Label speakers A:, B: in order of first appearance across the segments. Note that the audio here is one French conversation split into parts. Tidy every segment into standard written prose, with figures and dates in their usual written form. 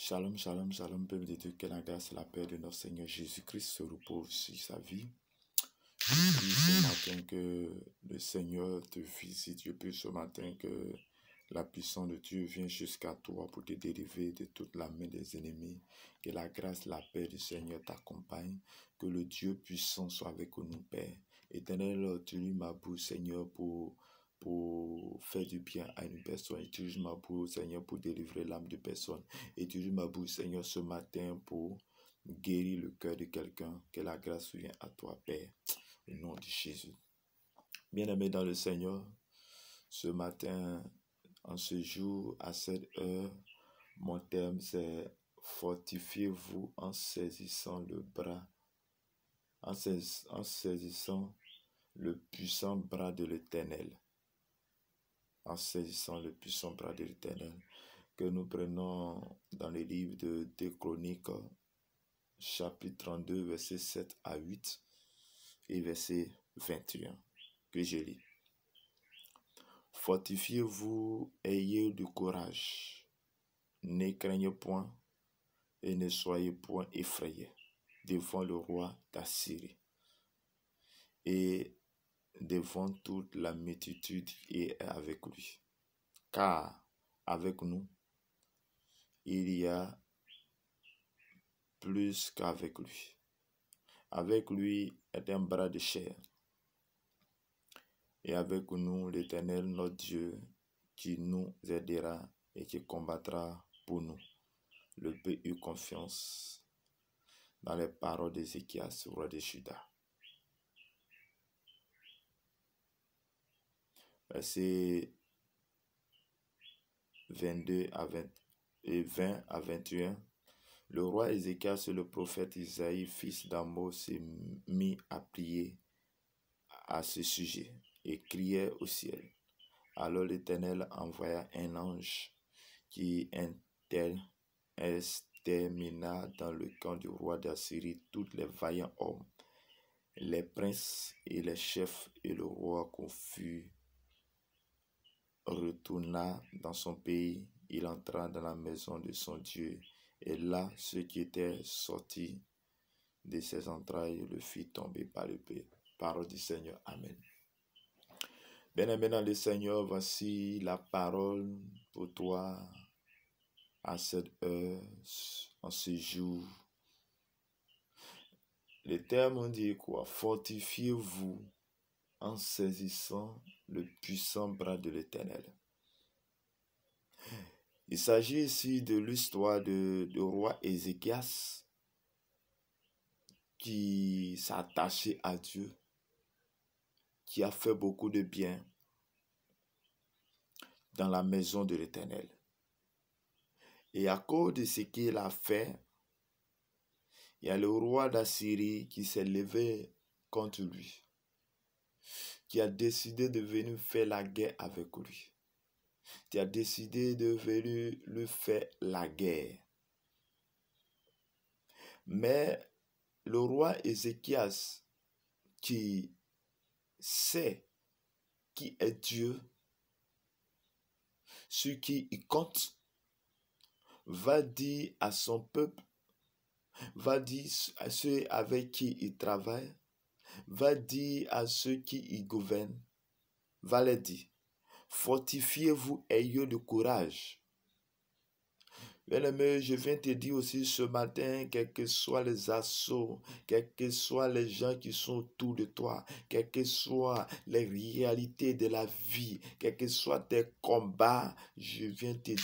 A: Shalom, shalom, shalom, peuple de Dieu, que la grâce et la paix de notre Seigneur Jésus-Christ se reposent sur sa vie. Je prie ce matin que le Seigneur te visite. Je prie ce matin que la puissance de Dieu vienne jusqu'à toi pour te délivrer de toute la main des ennemis. Que la grâce et la paix du Seigneur t'accompagnent. Que le Dieu puissant soit avec nous, Père. Éternel, utilise ma bouche, Seigneur, pour faire du bien à une personne. Utilise ma bouche, Seigneur, pour délivrer l'âme de personne. Utilise ma bouche, Seigneur, ce matin pour guérir le cœur de quelqu'un. Que la grâce vienne à toi, Père, au nom de Jésus. Bien-aimés dans le Seigneur, ce matin, en ce jour, à cette heure, mon thème c'est « Fortifiez-vous en saisissant le bras, en saisissant le puissant bras de l'Éternel. » En saisissant le puissant bras de l'Éternel, que nous prenons dans le livre de 2 Chroniques, chapitre 32, versets 7 à 8 et verset 21, que je lis. Fortifiez-vous, ayez du courage, ne craignez point et ne soyez point effrayés devant le roi d'Assyrie et devant toute la multitude qui est avec lui. Car avec nous, il y a plus qu'avec lui. Avec lui est un bras de chair. Et avec nous, l'Éternel, notre Dieu, qui nous aidera et qui combattra pour nous. Le peuple eut confiance dans les paroles d'Ézéchias, roi de Juda. Versets 22 à 20 et 20 à 21. Le roi Ézéchias et le prophète Isaïe, fils d'Amos, s'est mis à prier à ce sujet et criait au ciel. Alors l'Éternel envoya un ange qui extermina dans le camp du roi d'Assyrie tous les vaillants hommes, les princes et les chefs, et le roi confus retourna dans son pays. Il entra dans la maison de son Dieu, et là, ceux qui étaient sortis de ses entrailles le fit tomber par l'épée. Parole du Seigneur. Amen. Bien-aimé dans le Seigneur, voici la parole pour toi à cette heure, en ce jour. Le terme dit quoi? Fortifiez-vous en saisissant le puissant bras de l'Éternel. Il s'agit ici de l'histoire du roi Ézéchias qui s'est attaché à Dieu, qui a fait beaucoup de bien dans la maison de l'Éternel. Et à cause de ce qu'il a fait, il y a le roi d'Assyrie qui s'est levé contre lui, qui a décidé de venir faire la guerre avec lui, qui a décidé de venir lui faire la guerre. Mais le roi Ézéchias, qui sait qui est Dieu, sur qui il compte, va dire à son peuple, va dire à ceux avec qui il travaille, va dire à ceux qui y gouvernent, va leur dire, fortifiez-vous, ayez du courage. Bien-aimé, je viens te dire aussi ce matin, quels que soient les assauts, quels que soient les gens qui sont autour de toi, quelles que soient les réalités de la vie, quels que soient tes combats, je viens te dire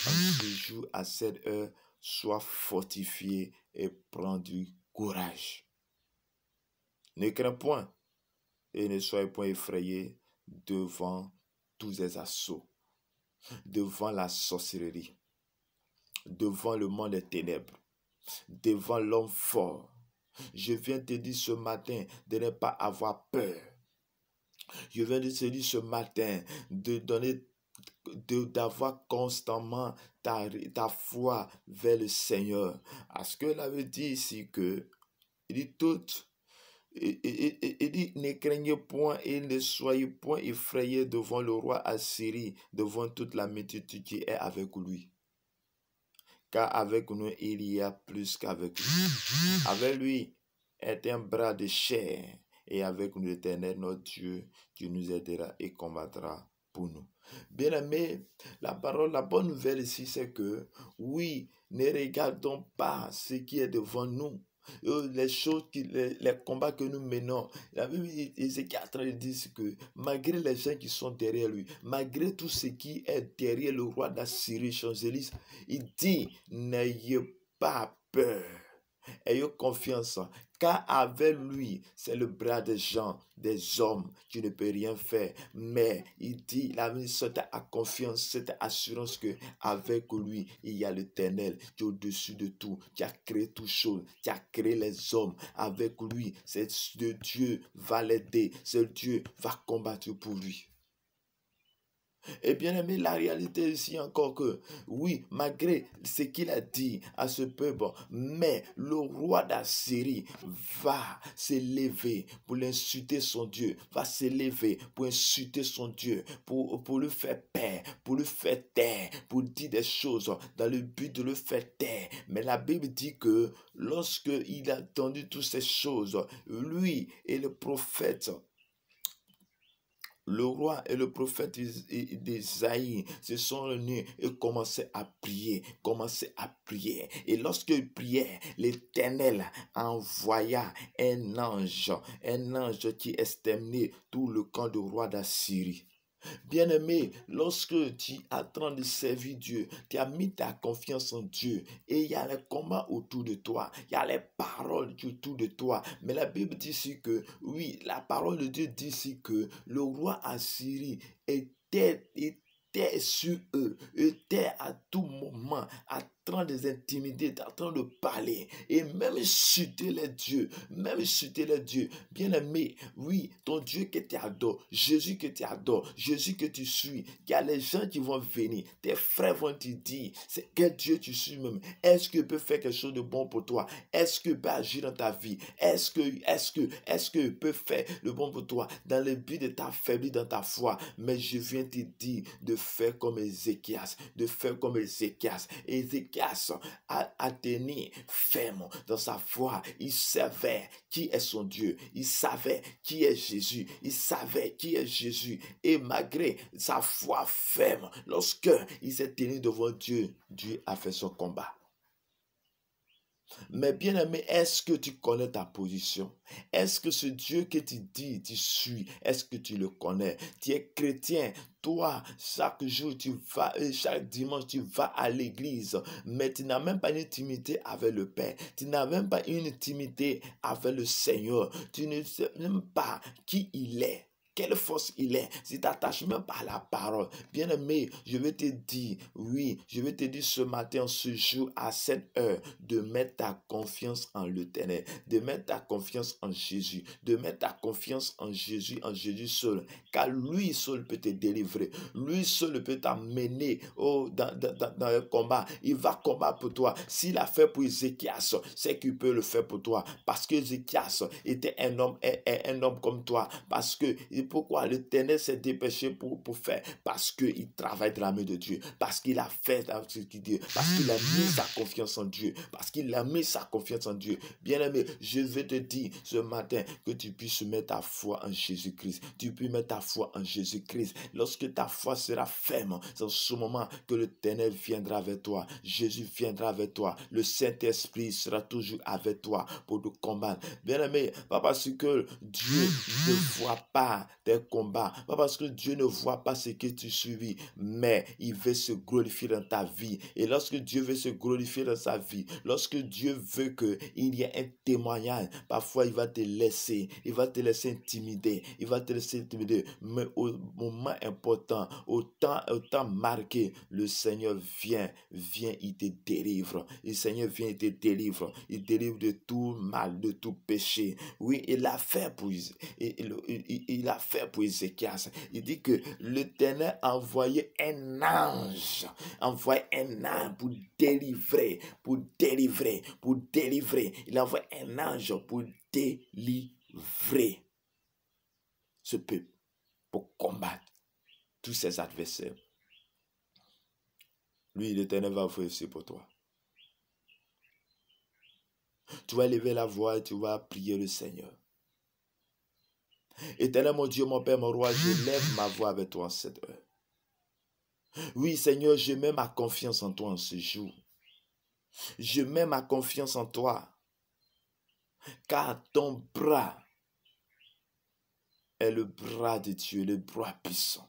A: en ce jour, à cette heure, sois fortifié et prends du courage. Ne crains point et ne soyez point effrayé devant tous les assauts, devant la sorcellerie, devant le monde des ténèbres, devant l'homme fort. Je viens te dire ce matin de ne pas avoir peur. Je viens de te dire ce matin d'avoir constamment ta foi vers le Seigneur. Parce que là veut dire ici que il dit tout. Il dit, ne craignez point et ne soyez point effrayés devant le roi Assyrie, devant toute la multitude qui est avec lui. car avec nous, il y a plus qu'avec lui. Avec lui est un bras de chair, et avec nous, l'Éternel, notre Dieu, qui nous aidera et combattra pour nous. Bien-aimés, la bonne nouvelle ici, c'est que, oui, ne regardons pas ce qui est devant nous, les choses, les combats que nous menons. La Bible dit, Ézéchiel dit que malgré les gens qui sont derrière lui, malgré tout ce qui est derrière le roi d'Assyrie, Champs-Élysées, il dit, n'ayez pas peur. Ayez confiance, car avec lui, c'est le bras des gens, des hommes qui ne peut rien faire. Mais il dit, la cette confiance, cette assurance que avec lui, il y a l'Éternel qui est au-dessus de tout, qui a créé toutes choses, qui a créé les hommes. Avec lui, c'est Dieu va l'aider, c'est Dieu va combattre pour lui. Et bien aimé, la réalité ici encore que, oui, malgré ce qu'il a dit à ce peuple, mais le roi d'Assyrie va s'élever pour l'insulter son Dieu, va s'élever pour insulter son Dieu, pour le faire peur, pour le faire taire, pour dire des choses dans le but de le faire taire. Mais la Bible dit que lorsque il a entendu toutes ces choses, lui et le prophète, le roi et le prophète d'Isaïe se sont réunis et commençaient à prier, Et lorsqu'ils priaient, l'Éternel envoya un ange qui exterminait tout le camp du roi d'Assyrie. Bien-aimé, lorsque tu es en train de servir Dieu, tu as mis ta confiance en Dieu et il y a les combats autour de toi, il y a les paroles autour de toi. Mais la Bible dit ici que, oui, la parole de Dieu dit ici que le roi Assyrie était sur eux, était à tout moment en train de les intimider, en train de parler et même insulter les dieux, Bien-aimé, oui, ton Dieu que tu adores, Jésus que tu adores, Jésus que tu suis, il y a les gens qui vont venir, tes frères vont te dire, c'est quel Dieu tu suis même, est-ce qu'il peut faire quelque chose de bon pour toi, est-ce qu'il peut agir dans ta vie, est-ce qu'il peut faire le bon pour toi, dans le but de t'affaiblir dans ta foi, mais je viens te dire de faire comme Ézéchias, Ézéchias a tenu ferme dans sa foi, il savait qui est son Dieu, il savait qui est Jésus, et malgré sa foi ferme, lorsque il s'est tenu devant Dieu, Dieu a fait son combat. Mais bien aimé, est-ce que tu connais ta position? Est-ce que ce Dieu que tu dis, tu suis, est-ce que tu le connais? Tu es chrétien, toi, chaque jour tu vas, chaque dimanche tu vas à l'église, mais tu n'as même pas une intimité avec le Père, tu n'as même pas une intimité avec le Seigneur, tu ne sais même pas qui il est. Quelle force il est, si tu t'attaches même pas à la parole. Bien-aimé, je vais te dire, oui, je vais te dire ce matin, ce jour, à cette heure, de mettre ta confiance en l'Éternel, de mettre ta confiance en Jésus, de mettre ta confiance en Jésus seul, car lui seul peut te délivrer, lui seul peut t'amener dans le combat. Il va combattre pour toi. S'il a fait pour Ézéchias, c'est qu'il peut le faire pour toi, parce que Ézéchias était un homme comme toi, parce que pourquoi l'Éternel s'est dépêché pour faire? Parce qu'il travaille de la main de Dieu. Parce qu'il a fait ce qu'il dit. Parce qu'il a mis sa confiance en Dieu. Bien-aimé, je vais te dire ce matin que tu puisses mettre ta foi en Jésus-Christ. Tu peux mettre ta foi en Jésus-Christ. Lorsque ta foi sera ferme, c'est en ce moment que l'Éternel viendra avec toi. Jésus viendra avec toi. Le Saint-Esprit sera toujours avec toi pour te combattre. Bien-aimé, pas parce que Dieu ne voit pas tes combats, pas parce que Dieu ne voit pas ce que tu subis, mais il veut se glorifier dans ta vie. Et lorsque Dieu veut se glorifier dans sa vie, lorsque Dieu veut qu'il y ait un témoignage, parfois il va te laisser intimider, mais au moment important, au temps marqué, le Seigneur vient, il te délivre. Le Seigneur vient, il te délivre. Il délivre de tout mal, de tout péché. Oui, il a fait pour Ézéchias. Il dit que l'Éternel a envoyé un ange pour délivrer. Il a envoyé un ange pour délivrer ce peuple, pour combattre tous ses adversaires. Lui, l'Éternel va faire aussi pour toi. Tu vas lever la voix et tu vas prier le Seigneur. Éternel mon Dieu, mon Père, mon Roi, je lève ma voix avec toi en cette heure. Oui, Seigneur, je mets ma confiance en toi en ce jour. Je mets ma confiance en toi, car ton bras est le bras de Dieu, le bras puissant.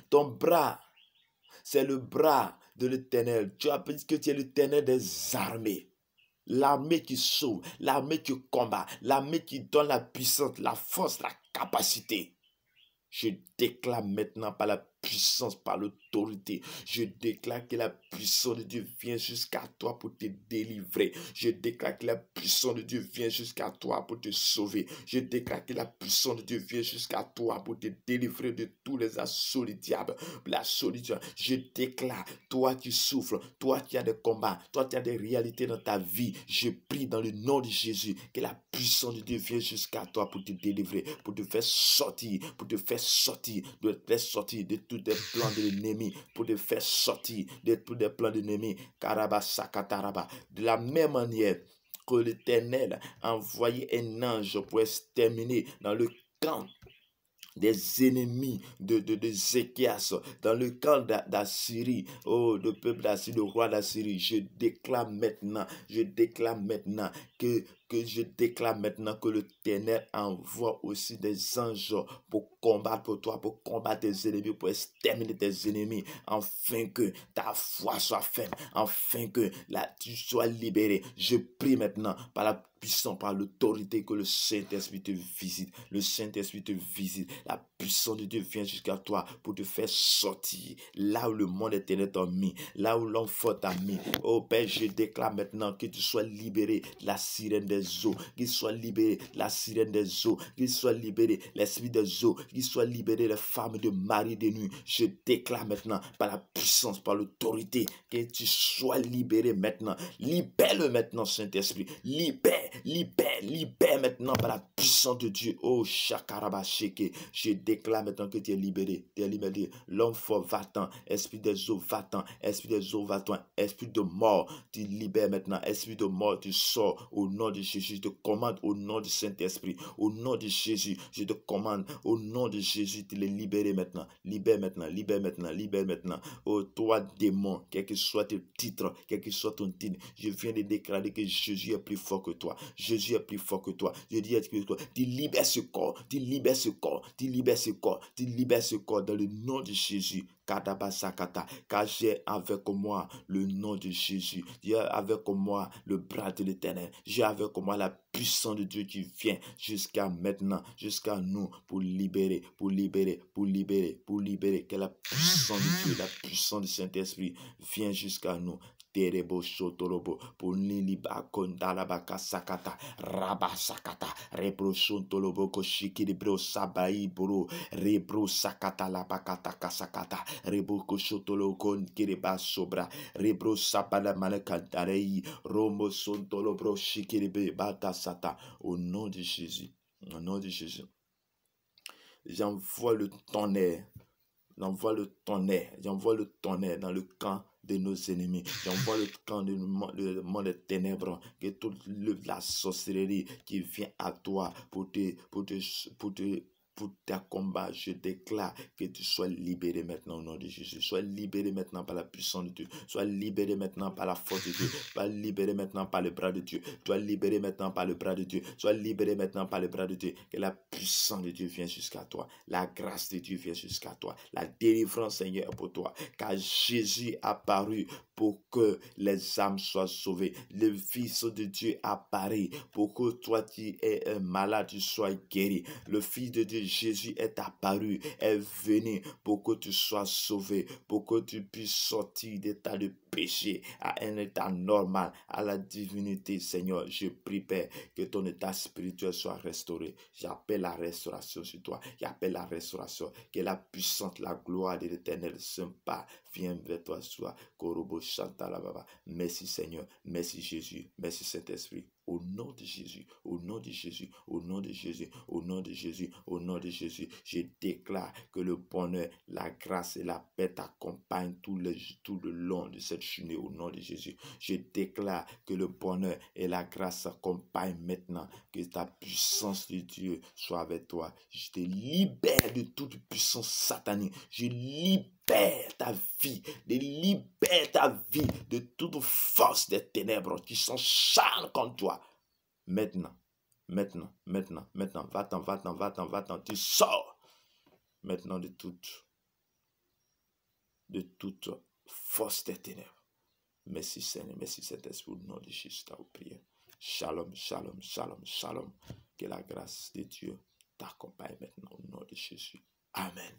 A: Ton bras, c'est le bras de l'Éternel. Tu as dit que tu es l'Éternel des armées. L'armée qui sauve, l'armée qui combat, l'armée qui donne la puissance, la force, la capacité. Je déclare maintenant par la puissance, par l'autorité. Je déclare que la puissance de Dieu vient jusqu'à toi pour te délivrer. Je déclare que la puissance de Dieu vient jusqu'à toi pour te sauver. Je déclare que la puissance de Dieu vient jusqu'à toi pour te délivrer de tous les assauts du diable. La solitude. Je déclare, toi qui souffres, toi qui as des combats, toi qui as des réalités dans ta vie, je prie dans le nom de Jésus que la puissance de Dieu vienne jusqu'à toi pour te délivrer, pour te faire sortir, pour te faire sortir de tous les plans de l'ennemi, pour te faire sortir de tous les plans de l'ennemi. Karabasakataraba. De la même manière que l'Éternel a envoyé un ange pour exterminer dans le camp des ennemis de Zéchias, dans le camp d'Assyrie, oh, le peuple d'Assyrie, le roi d'Assyrie, je déclare maintenant que l'Éternel envoie aussi des anges pour combattre pour toi, pour combattre tes ennemis, pour exterminer tes ennemis, afin que ta foi soit faite, afin que tu sois libéré. Je prie maintenant par la puissance, par l'autorité, que le Saint-Esprit te visite. Le Saint-Esprit te visite. La puissance de Dieu vient jusqu'à toi pour te faire sortir là où le monde éternel t'a mis, là où l'homme fort t'a mis. Oh Père, je déclare maintenant que tu sois libéré de la sirène des eaux, qu'il soit libéré de la sirène des eaux, qu'il soit libéré l'esprit des eaux, qu'il soit libéré les femmes de Marie de nuit. Je déclare maintenant par la puissance, par l'autorité, que tu sois libéré maintenant. Libère-le maintenant, Saint-Esprit. Libère maintenant par la puissance de Dieu. Oh, Shakarabasheke. Je déclare maintenant que tu es libéré. Tu es libéré. L'homme fort va-t'en. Esprit des eaux va-t'en. Esprit des eaux va-t'en. Esprit de mort, tu libères maintenant. Esprit de mort, tu sors au nom de Jésus. Je te commande au nom du Saint-Esprit. Au nom de Jésus, je te commande au nom de Jésus de les libérer maintenant. Libère maintenant. Libère maintenant. Libère maintenant. Oh, toi, démon, quel que soit ton titre, quel que soit ton titre, je viens de déclarer que Jésus est plus fort que toi. Jésus est plus fort que toi. Je dis que toi, tu libères ce corps, tu libères ce corps, tu libères ce corps, tu libères ce corps dans le nom de Jésus. Car j'ai avec moi le nom de Jésus. J'ai avec moi le bras de l'Éternel. J'ai avec moi la puissance de Dieu qui vient jusqu'à maintenant, jusqu'à nous, pour libérer. Que la puissance de Dieu, la puissance du Saint-Esprit vient jusqu'à nous. Terebo Sotorobo, Puniliba Kondalabaka Sakata, Raba Sakata, Rebro Sontolobo Koshiki, Bro Sabai Bro, Rebro Sakata Labakata Kasakata, Rebo Koshotolo Kon Kiriba Sobra, Rebro Sabala Malakantarei, Romo Sontolobro Shikiribe Batasata, au nom de Jésus, au nom de Jésus. J'envoie le tonnerre dans le camp de nos ennemis. J'envoie le camp du monde des ténèbres, que toute la sorcellerie qui vient à toi pour ta combat, je déclare que tu sois libéré maintenant au nom de Jésus. Sois libéré maintenant par la puissance de Dieu. Sois libéré maintenant par la force de Dieu. Sois libéré maintenant par le bras de Dieu. Sois libéré maintenant par le bras de Dieu. Sois libéré maintenant par le bras de Dieu. Que la puissance de Dieu vienne jusqu'à toi. La grâce de Dieu vienne jusqu'à toi. La délivrance, Seigneur, est pour toi. Car Jésus apparu pour que les âmes soient sauvées. Le Fils de Dieu apparaît pour que toi qui es un malade, tu sois guéri. Le Fils de Dieu, Jésus, est apparu, est venu pour que tu sois sauvé, pour que tu puisses sortir d'état de péché à un état normal, à la divinité. Seigneur, je prie, Père, que ton état spirituel soit restauré. J'appelle la restauration sur toi. J'appelle la restauration. Que la puissance, la gloire de l'Éternel Saint-Père vienne vers toi. Soit Korobo Chantalababa. Merci Seigneur. Merci Jésus. Merci Saint-Esprit. Au nom de Jésus, au nom de Jésus, au nom de Jésus, au nom de Jésus, au nom de Jésus, je déclare que le bonheur, la grâce et la paix t'accompagnent tout le long de cette journée au nom de Jésus. Je déclare que le bonheur et la grâce t'accompagnent maintenant, que ta puissance de Dieu soit avec toi. Je te libère de toute puissance satanique. Je libère ta vie, libère ta vie de toute force des ténèbres qui s'acharnent contre toi. Maintenant, va-t'en, tu sors maintenant de toute force des ténèbres. Merci Seigneur, merci Saint-Esprit, au nom de Jésus, ta prière. Shalom, shalom, shalom, shalom. Que la grâce de Dieu t'accompagne maintenant au nom de Jésus. Amen.